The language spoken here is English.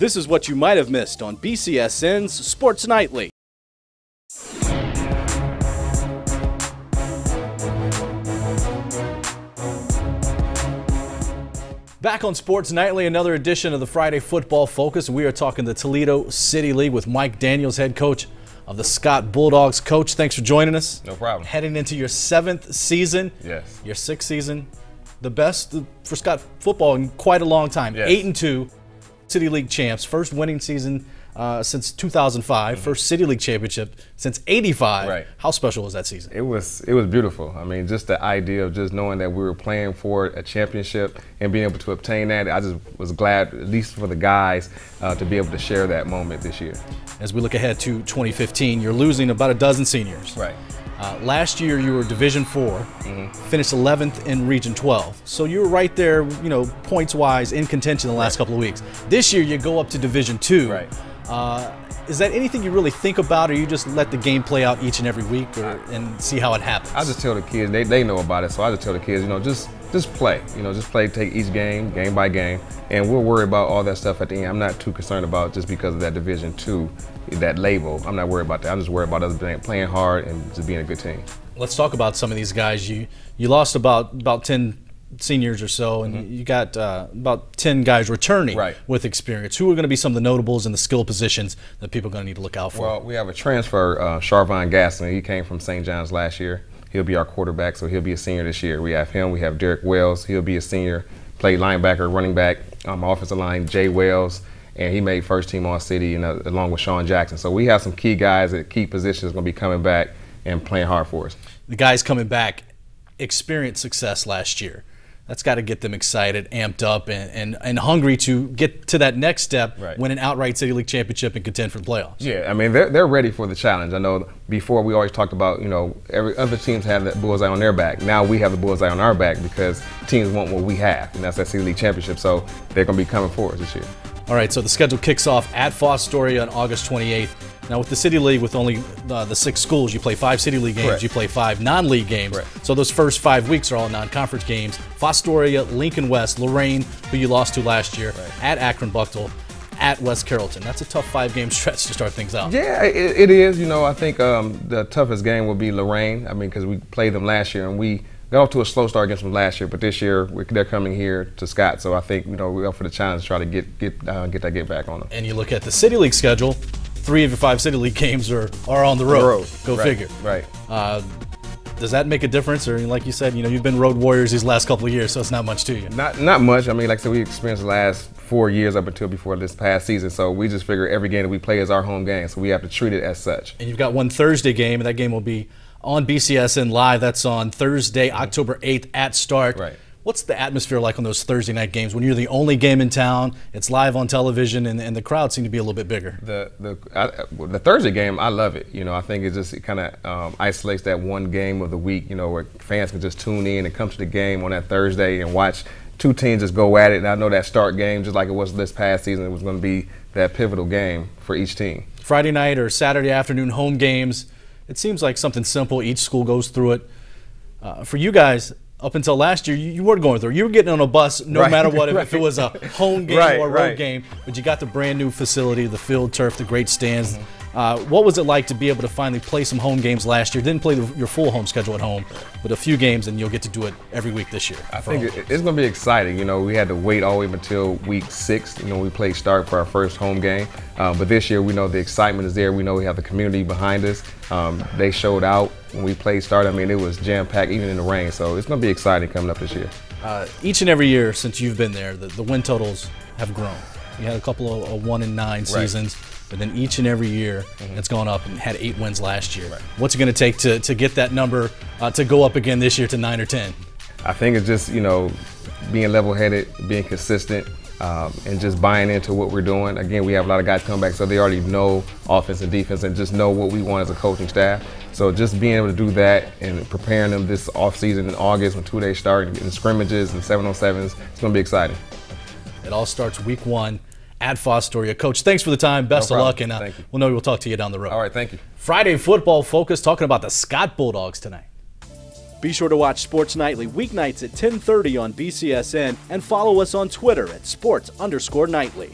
This is what you might have missed on BCSN's Sports Nightly. Back on Sports Nightly, another edition of the Friday Football Focus. We are talking the Toledo City League with Mike Daniels, head coach of the Scott Bulldogs. Coach, thanks for joining us. No problem. Heading into your 7th season. Yes. Your 6th season. The best for Scott football in quite a long time. Yes. 8-2, City League champs. First winning season since 2005. First City League championship since '85. Right. How special was that season? It was beautiful. I mean, just the idea of just knowing that we were playing for a championship and being able to obtain that, I just was glad, at least for the guys, to be able to share that moment this year. As we look ahead to 2015, you're losing about a dozen seniors. Right. Last year you were Division IV, finished 11th in Region 12. So you were right there, points-wise in contention the last couple of weeks. This year you go up to Division II. Right. Is that anything you really think about, or you just let the game play out each and every week and see how it happens? I just tell the kids, they know about it, so I just tell the kids, just play. Just play, take each game by game, and we'll worry about all that stuff at the end. I'm not too concerned about just because of that Division II, that label. I'm not worried about that. I'm just worried about us playing hard and just being a good team. Let's talk about some of these guys. You lost about 10 seniors or so, and you got about 10 guys returning with experience. Who are going to be some of the notables in the skill positions that people are going to need to look out for? Well, we have a transfer, Charvon Gaston. He came from St. John's last year. He'll be our quarterback, so he'll be a senior this year. We have him. We have Derek Wells. He'll be a senior. Played linebacker, running back, offensive line, Jay Wells, and he made first team All-City along with Sean Jackson. So we have some key guys at key positions going to be coming back and playing hard for us. The guys coming back experienced success last year. That's got to get them excited, amped up, and hungry to get to that next step, win an outright City League championship and contend for the playoffs. Yeah, I mean, they're ready for the challenge. I know before we always talked about, every other teams have that bullseye on their back. Now we have the bullseye on our back because teams want what we have, and that's that City League championship. So they're going to be coming for us this year. All right, so the schedule kicks off at Fostoria on August 28th. Now, with the City League, with only the 6 schools, you play 5 City League games, you play 5 non-league games. So those first 5 weeks are all non-conference games. Fostoria, Lincoln West, Lorraine, who you lost to last year, at Akron Bucktel, at West Carrollton. That's a tough 5-game stretch to start things out. Yeah, it is. I think the toughest game will be Lorraine. I mean, because we played them last year, and we got off to a slow start against them last year, but this year they're coming here to Scott. So I think we're up for the challenge to try to get back on them. And you look at the City League schedule. 3 of your 5 City League games are on the road. Go figure. Right. Does that make a difference? Or like you said, you've been road warriors these last couple of years, so it's not much to you. Not much. I mean, like I said, we experienced the last 4 years up until before this past season, so we just figure every game that we play is our home game, so we have to treat it as such. And you've got one Thursday game, and that game will be on BCSN Live. That's on Thursday, October 8th at start. Right. What's the atmosphere like on those Thursday night games when you're the only game in town, it's live on television, and the crowd seem to be a little bit bigger? The Thursday game, I love it. I think it kind of isolates that one game of the week, where fans can just tune in and come to the game on that Thursday and watch 2 teams just go at it. And I know that start game, just like it was this past season, it was going to be that pivotal game for each team. Friday night or Saturday afternoon home games, it seems like something simple. Each school goes through it. For you guys, up until last year, you weren't going through. You were getting on a bus no matter what, if it was a home game or a road game. But you got the brand new facility, the field turf, the great stands. What was it like to be able to finally play some home games last year? Didn't play your full home schedule at home, but a few games, and you'll get to do it every week this year. I think it's going to be exciting. We had to wait all the way until week 6. We played start for our first home game. But this year, we know the excitement is there. We know we have the community behind us. They showed out when we played start. I mean, it was jam-packed even in the rain. So it's going to be exciting coming up this year. Each and every year since you've been there, the win totals have grown. You had a couple of 1-9 seasons. But then each and every year, it's gone up, and had 8 wins last year. What's it going to take to get that number to go up again this year to 9 or 10? I think it's just, being level-headed, being consistent, and just buying into what we're doing. Again, we have a lot of guys coming back, so they already know offense and defense and just know what we want as a coaching staff. So just being able to do that and preparing them this offseason in August when 2 days start and getting scrimmages and 7-on-7s, it's going to be exciting. It all starts week 1. At Fostoria. Coach, thanks for the time. Best of luck, and we'll talk to you down the road. All right, thank you. Friday Football Focus, talking about the Scott Bulldogs tonight. Be sure to watch Sports Nightly weeknights at 10:30 on BCSN and follow us on Twitter at @sports_nightly.